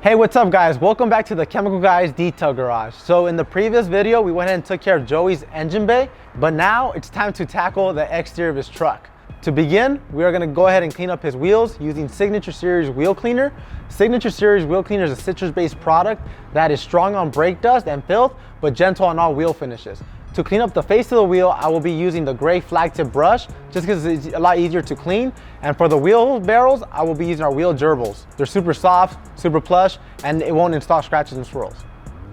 Hey, what's up guys? Welcome back to the Chemical Guys Detail Garage. So in the previous video, we went ahead and took care of Joey's engine bay, but now it's time to tackle the exterior of his truck. To begin, we are gonna go ahead and clean up his wheels using Signature Series Wheel Cleaner. Signature Series Wheel Cleaner is a citrus-based product that is strong on brake dust and filth, but gentle on all wheel finishes. To clean up the face of the wheel, I will be using the gray flag tip brush just because it's a lot easier to clean. And for the wheel barrels, I will be using our wheel gerbils. They're super soft, super plush, and it won't install scratches and swirls.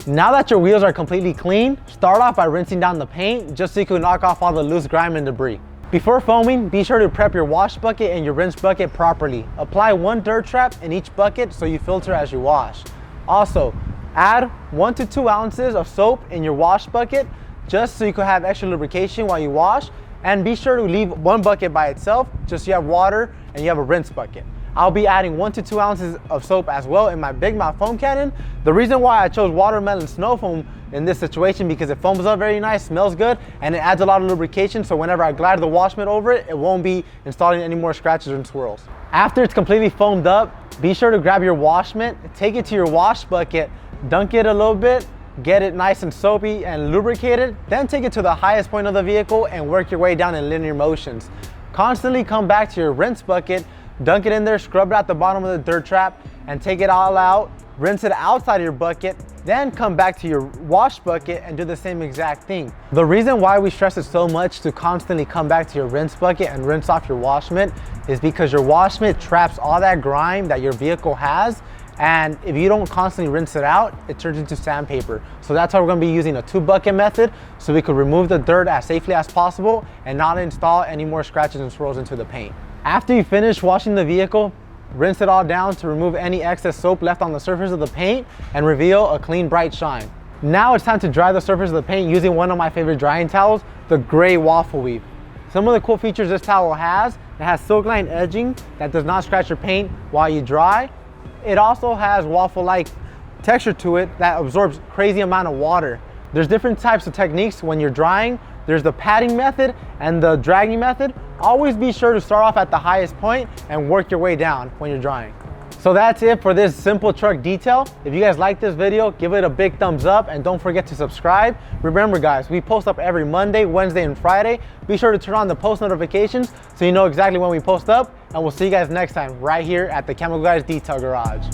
Now that your wheels are completely clean, start off by rinsing down the paint just so you can knock off all the loose grime and debris. Before foaming, be sure to prep your wash bucket and your rinse bucket properly. Apply one dirt trap in each bucket so you filter as you wash. Also, add 1 to 2 ounces of soap in your wash bucket just so you can have extra lubrication while you wash, and be sure to leave one bucket by itself just so you have water and you have a rinse bucket. I'll be adding 1 to 2 ounces of soap as well in my big mouth foam cannon. The reason why I chose watermelon snow foam in this situation because it foams up very nice, smells good, and it adds a lot of lubrication, so whenever I glide the wash mitt over it, it won't be installing any more scratches and swirls. After it's completely foamed up, be sure to grab your wash mitt, take it to your wash bucket, dunk it a little bit, get it nice and soapy and lubricated, then take it to the highest point of the vehicle and work your way down in linear motions. Constantly come back to your rinse bucket, dunk it in there, scrub it at the bottom of the dirt trap, and take it all out, rinse it outside of your bucket, then come back to your wash bucket and do the same exact thing. The reason why we stress it so much to constantly come back to your rinse bucket and rinse off your wash mitt is because your wash mitt traps all that grime that your vehicle has, and if you don't constantly rinse it out, it turns into sandpaper. So that's why we're gonna be using a 2-bucket method so we could remove the dirt as safely as possible and not install any more scratches and swirls into the paint. After you finish washing the vehicle, rinse it all down to remove any excess soap left on the surface of the paint and reveal a clean, bright shine. Now it's time to dry the surface of the paint using one of my favorite drying towels, the gray waffle weave. Some of the cool features this towel has, it has silk line edging that does not scratch your paint while you dry. It also has waffle-like texture to it that absorbs crazy amount of water. There's different types of techniques when you're drying. There's the patting method and the dragging method. Always be sure to start off at the highest point and work your way down when you're drying. So that's it for this simple truck detail. If you guys like this video, give it a big thumbs up and don't forget to subscribe. Remember guys, we post up every Monday, Wednesday, and Friday. Be sure to turn on the post notifications so you know exactly when we post up, and we'll see you guys next time right here at the Chemical Guys Detail Garage.